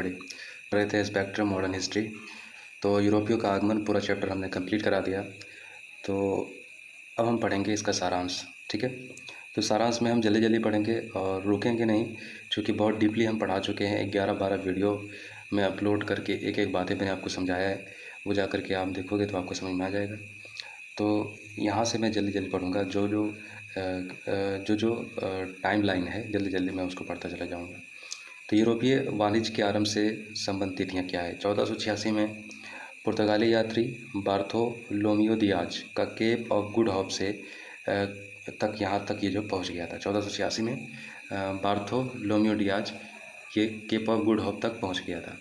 बड़ी रहे थे स्पेक्ट्रम मॉडर्न हिस्ट्री। तो यूरोपियों का आगमन पूरा चैप्टर हमने कंप्लीट करा दिया। तो अब हम पढ़ेंगे इसका सारांश। ठीक है, तो सारांश में हम जल्दी जल्दी पढ़ेंगे और रुकेंगे नहीं, क्योंकि बहुत डीपली हम पढ़ा चुके हैं। 11-12 वीडियो में अपलोड करके एक एक बातें मैंने आपको समझाया है, वो जा करके आप देखोगे तो आपको समझ में आ जाएगा। तो यहाँ से मैं जल्दी जल्दी पढ़ूँगा, जो टाइम लाइन है जल्दी जल्दी मैं उसको पढ़ता चला जाऊँगा। तो यूरोपीय वाणिज्य के आरंभ से संबंधित तिथियाँ क्या है। 1486 में पुर्तगाली यात्री बार्थोलोमियो दियाज का केप ऑफ गुड होप से तक यहाँ तक ये जो पहुँच गया था। 1486 में बार्थोलोमियो दियाज ये केप ऑफ गुड होप तक पहुँच गया था।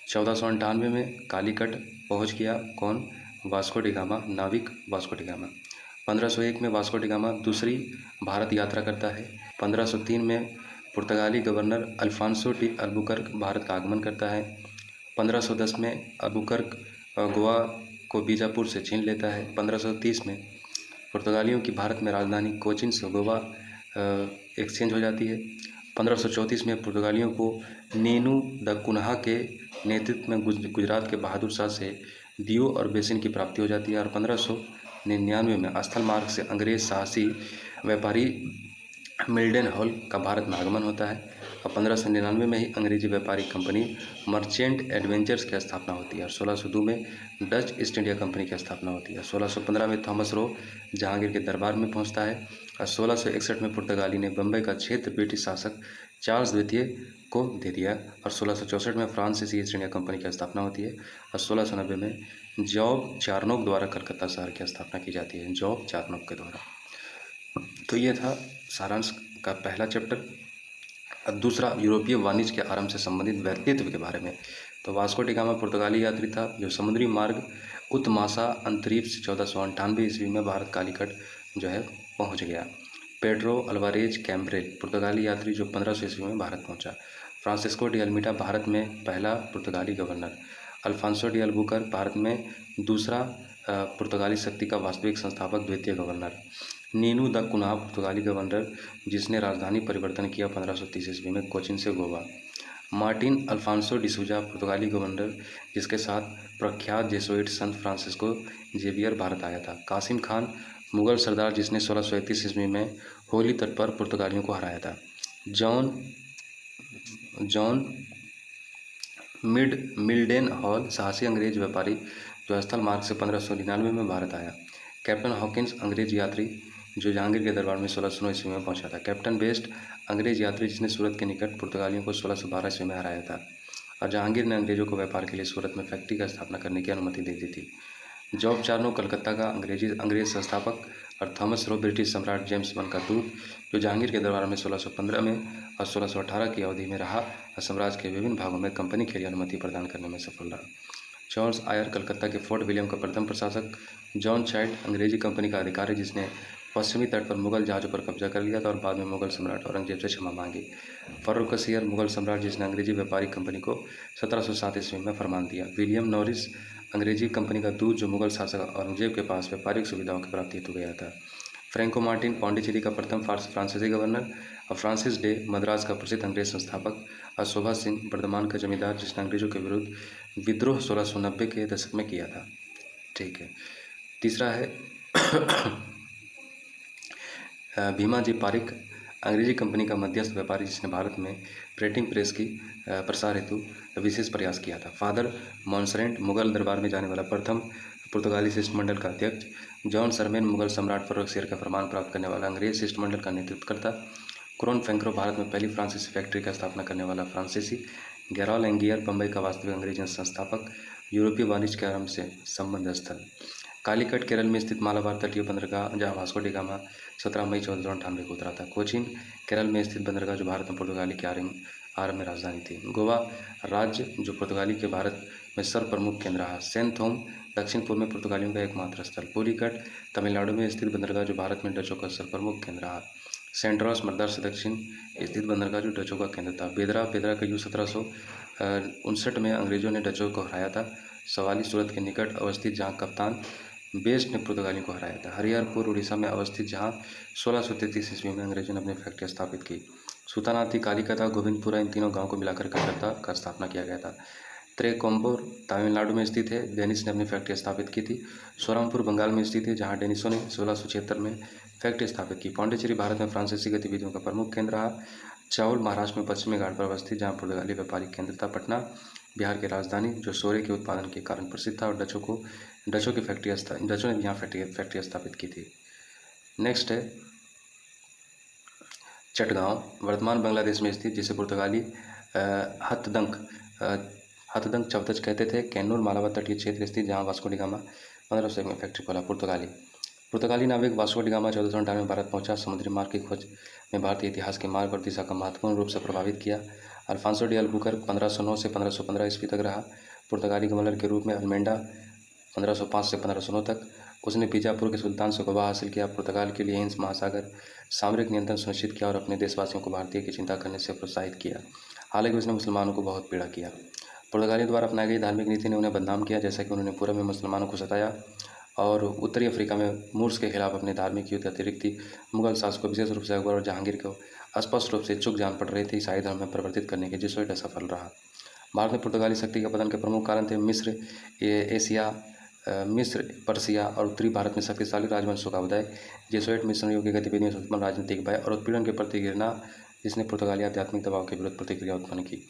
1498 में कालीकट पहुँच गया कौन? वास्को डी गामा, नाविक वास्को डी गामा। 1501 में वास्को डी गामा दूसरी भारत यात्रा करता है। 1503 में पुर्तगाली governor Alfonso de Albuquerque Bharat का आगमन करता है। 1510 में अल्बुकर्क गोवा को बीजापुर से छीन लेता है। 1530 में पुर्तगालियों की भारत में राजधानी कोचिन से गोवा एक्सचेंज हो जाती है। 1534 में पुर्तगालियों को नीनू द कुन्हा के नेतृत्व में गुजरात के बहादुर शाह से दीव और बेसिन की प्राप्ति हो जाती है। और 1599 में स्थल मार्ग से अंग्रेज साहसी व्यापारी मिल्डन हॉल का भारत में आगमन होता है। और 1599 में ही अंग्रेजी व्यापारी कंपनी मर्चेंट एडवेंचर्स की स्थापना होती है। और 1602 में डच ईस्ट इंडिया कंपनी की स्थापना होती है। 1615 में थॉमस रो जहांगीर के दरबार में पहुंचता है। और 1661 में पुर्तगाली ने बम्बई का क्षेत्र ब्रिटिश शासक चार्ल्स द्वितीय को दे दिया। और 1664 में फ्रांसीसी ईस्ट इंडिया कंपनी की स्थापना होती है। और 1690 में जॉब चार्नोक द्वारा कलकत्ता शहर की स्थापना की जाती है, जॉब चार्नोक के द्वारा। तो ये था सारांश का पहला चैप्टर। अब दूसरा, यूरोपीय वाणिज्य के आरंभ से संबंधित व्यक्तित्व के बारे में। तो वास्को डी गामा पुर्तगाली यात्री था जो समुद्री मार्ग उत्मासा अंतरिक्ष 1498 ईस्वी में भारत कालीकट जो है पहुंच गया। पेड्रो अल्वारेज कैम्ब्रेल पुर्तगाली यात्री जो 1500 ईस्वी में भारत पहुंचा। फ्रांसिस्को डी अल्मीडा भारत में पहला पुर्तगाली governor. Alfonso de Albuquerque Bharat में दूसरा पुर्तगाली शक्ति का वास्तविक संस्थापक द्वितीय गवर्नर। नीनू द कुन्हा पुर्तगाली गवर्नर जिसने राजधानी परिवर्तन किया 1530 ईस्वी में कोचिन से गोवा। मार्टिन अल्फांसो डिसूजा पुर्तगाली गवर्नर जिसके साथ प्रख्यात जेसुइट संत फ्रांसिस्को जेवियर भारत आया था। कासिम खान मुगल सरदार जिसने 1631 ईस्वी में होली तट पर पुर्तगालियों को हराया था। जॉन मिल्डेन हॉल साहसी अंग्रेज व्यापारी जो स्थल मार्ग से 1599 में भारत आया। कैप्टन हॉकिंस अंग्रेज यात्री जो जहांगीर के दरबार में 1609 ईस्वी में पहुंचा था। कैप्टन बेस्ट अंग्रेज यात्री जिसने सूरत के निकट पुर्तगालियों को 1612 ईस्वी में हराया था। और जहांगीर ने अंग्रेजों को व्यापार के लिए सूरत में फैक्ट्री का स्थापना करने की अनुमति दे दी थी। जॉब चार्नो कलकत्ता का अंग्रेज संस्थापक। और थॉमस रो ब्रिटिश सम्राट जेम्स वन का दूत जो जहांगीर के दरबार में 1615 में और 1618 की अवधि में रहा और साम्राज्य के विभिन्न भागों में कंपनी के लिए अनुमति प्रदान करने में सफल रहा। चार्ल्स आयर कलकत्ता के फोर्ट विलियम का प्रथम प्रशासक। जॉन चाइल्ड अंग्रेजी कंपनी का अधिकारी जिसने पश्चिमी तट पर मुगल जहाज़ों पर कब्जा कर लिया था और बाद में मुगल सम्राट औरंगजेब से क्षमा मांगी। फर्रुखसियर मुगल सम्राट जिसने अंग्रेजी व्यापारी कंपनी को 1707 ईस्वी में फरमान दिया। विलियम नॉरिस अंग्रेजी कंपनी का दूत जो मुगल शासक औरंगजेब के पास व्यापारिक सुविधाओं की प्राप्ति हेतु गया था। फ्रैंको मार्टिन पौंडीचेरी का प्रथम फ्रांसीसी गवर्नर। और फ्रांसिस डे मद्रास का प्रसिद्ध अंग्रेज संस्थापक। और शोभा सिंह बर्धमान का जमींदार जिसने अंग्रेजों के विरुद्ध विद्रोह 1690 के दशक में किया था। ठीक है, तीसरा है भीमाजी पारिक अंग्रेजी कंपनी का मध्यस्थ व्यापारी जिसने भारत में प्रिंटिंग प्रेस की प्रसार हेतु विशेष प्रयास किया था। फादर मॉन्सरेंट मुगल दरबार में जाने वाला प्रथम पुर्तगाली शिष्टमंडल का अध्यक्ष। जॉन सरमेन मुगल सम्राट फर्रुखसियर का फरमान प्राप्त करने वाला अंग्रेज शिष्टमंडल का नेतृत्व करता। क्रोन फैंक्रो भारत में पहली फ्रांसीसी फैक्ट्री का स्थापना करने वाला फ्रांसीसी। गैरॉल एंगियर बम्बई का वास्तविक अंग्रेजी संस्थापक। यूरोपीय वाणिज्य के आरंभ से संबंध स्थल। कालीकट केरल में स्थित मालाबार तटीय बंदरगाह जहाँ वास्को डी गामा 17 मई 1498 को उतरा था। कोचीन केरल में स्थित बंदरगाह जो भारत में पुर्तगाली के आरंभ में राजधानी थी। गोवा राज्य जो पुर्तगाली के भारत में सर्वप्रमुख केंद्र रहा। सेंट थोम दक्षिण पूर्व में पुर्तगालियों का एकमात्र स्थल। पुलिकट तमिलनाडु में स्थित बंदरगाह जो भारत में डचों का सर्वप्रमुख केंद्र रहा। सेंट्रॉस मद्रास से दक्षिण स्थित बंदरगाह जो डचों का केंद्र था। बेदरा का युद्ध 1759 में अंग्रेजों ने डचों को हराया था। सवाली सूरत के निकट अवस्थित जहाँ कप्तान बेस्ट ने पुर्तगालियों को हराया था। हरिहरपुर उड़ीसा में अवस्थित जहाँ 1633 ईस्वी में अंग्रेजों ने अपनी फैक्ट्री स्थापित की। सुतानाती, कालीकता, गोविंदपुरा इन तीनों गाँव को मिलाकर कलकत्ता का स्थापना किया गया था। त्रेकोम्बोर तमिलनाडु में स्थित है, डेनिस ने अपनी फैक्ट्री स्थापित की थी। सोरमपुर बंगाल में स्थित है, जहाँ डेनिसों ने 1676 में फैक्ट्री स्थापित की। पौंडीचेरी भारत में फ्रांसीसी गतिविधियों का प्रमुख केंद्र रहा। चाउल महाराष्ट्र में पश्चिमी घाट पर अवस्थित, जहाँ पुर्तगाली व्यापारिक केंद्र था। पटना बिहार की राजधानी, जो सोरे के उत्पादन के कारण प्रसिद्ध था, और डचों ने यहाँ फैक्ट्री स्थापित की थी। नेक्स्ट है चटगांव, वर्तमान बांग्लादेश में स्थित, जिसे पुर्तगाली हथदंग चवतच कहते थे। कैन्नूर मालाबार तटीय क्षेत्र स्थित, जहाँ वास्को डी गामा 1501 में फैक्ट्री खोला। पुर्तगाली नाविक वास्को डी गामा 1498 में भारत पहुंचा। समुद्री मार्ग की खोज में भारतीय इतिहास के मार्ग और दिशा का महत्वपूर्ण रूप से प्रभावित किया। अल्फांसो डी अल्बुकर्क 1509 से 1515 ईस्वी तक रहा। पुर्तगाली गवर्नर के रूप में अल्मेंडा 1505 से 1509 तक। उसने बीजापुर के सुल्तान से गवाह हासिल किया, पुर्तगाल के लिए हिंद महासागर सामरिक नियंत्रण सुनिश्चित किया और अपने देशवासियों को भारतीय की चिंता करने से प्रोत्साहित किया। हालांकि उसने मुसलमानों को बहुत पीड़ा किया। पुर्तगालियों द्वारा अपनाई गई धार्मिक नीति ने उन्हें बदनाम किया, जैसा कि उन्होंने पूर्व में मुसलमानों को सताया और उत्तरी अफ्रीका में मूर्स के खिलाफ अपने धार्मिक युद्ध अतिरिक्त मुगल शासकों, विशेष रूप से अकबर और जहांगीर को स्पष्ट रूप से इच्छुक जान पड़ रही थी ईसाई धर्म में परिवर्तित करने के, जेसुइट असफल रहा। भारत में पुर्तगाली शक्ति के पतन के प्रमुख कारण थे मिस्र, पर्सिया और उत्तरी भारत में शक्तिशाली राजवंशों का उदय, जेसुइट मिशनरियों की गतिविधियों से उत्पन्न राजनीतिक भय और उत्पीड़न के प्रति गिरना, जिसने पुर्तगाली आध्यात्मिक दबाव के विरुद्ध प्रतिक्रिया उत्पन्न की।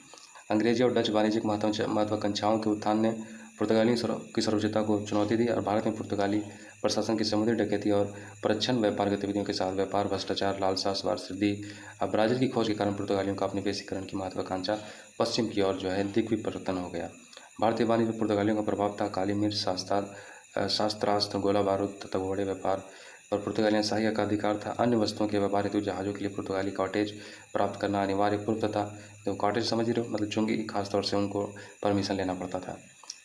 अंग्रेजी और डच वाणिज्यिक महत्वाकांक्षाओं के उत्थान ने पुर्तगालियों की सर्वोच्चता को चुनौती दी और भारत में पुर्तगाली प्रशासन की समुद्री डकैती और परच्छन व्यापार गतिविधियों के साथ व्यापार, भ्रष्टाचार, लालसा, स्वार्थसिद्धि और ब्राजील की खोज के कारण पुर्तगालियों का उपनिवेशीकरण की महत्वाकांक्षा पश्चिम की ओर दिग्विपरिवर्तन हो गया। भारतीय वाणिज्य में पुर्तगालियों का प्रभाव था। काली मिर्च, शस्त्रास्त्र, गोला बारूद तथा घोड़े व्यापार पर पुर्तगालियां शाही का अधिकार था। अन्य वस्तुओं के व्यापार हेतु जहाज़ों के लिए पुर्तगाली कॉटेज प्राप्त करना अनिवार्य पूर्व तथा, तो कॉटेज समझ रहे हो, मतलब चुंगी, खासतौर से उनको परमिशन लेना पड़ता था।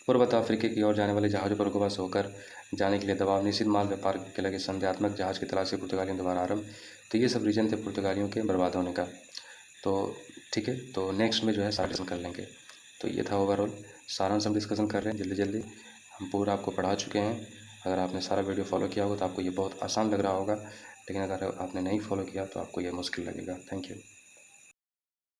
पूर्व तथा अफ्रीका की ओर जाने वाले जहाज़ों पर गोवा से होकर जाने के लिए दबाव, निषिद्ध माल व्यापार के लगे संदेहात्मक जहाज़ की तलाशी पुर्तगालियों द्वारा आरंभ। तो ये सब रीजन थे पुर्तगालियों के बर्बाद होने का। तो ठीक है, तो नेक्स्ट में जो है सारा डिस्कशन कर लेंगे। तो ये था ओवरऑल सारांश हम डिस्कशन कर रहे हैं जल्दी हम पूरा आपको पढ़ा चुके हैं। अगर आपने सारा वीडियो फॉलो किया होगा तो आपको ये बहुत आसान लग रहा होगा, लेकिन अगर आपने नहीं फॉलो किया तो आपको ये मुश्किल लगेगा। Thank you.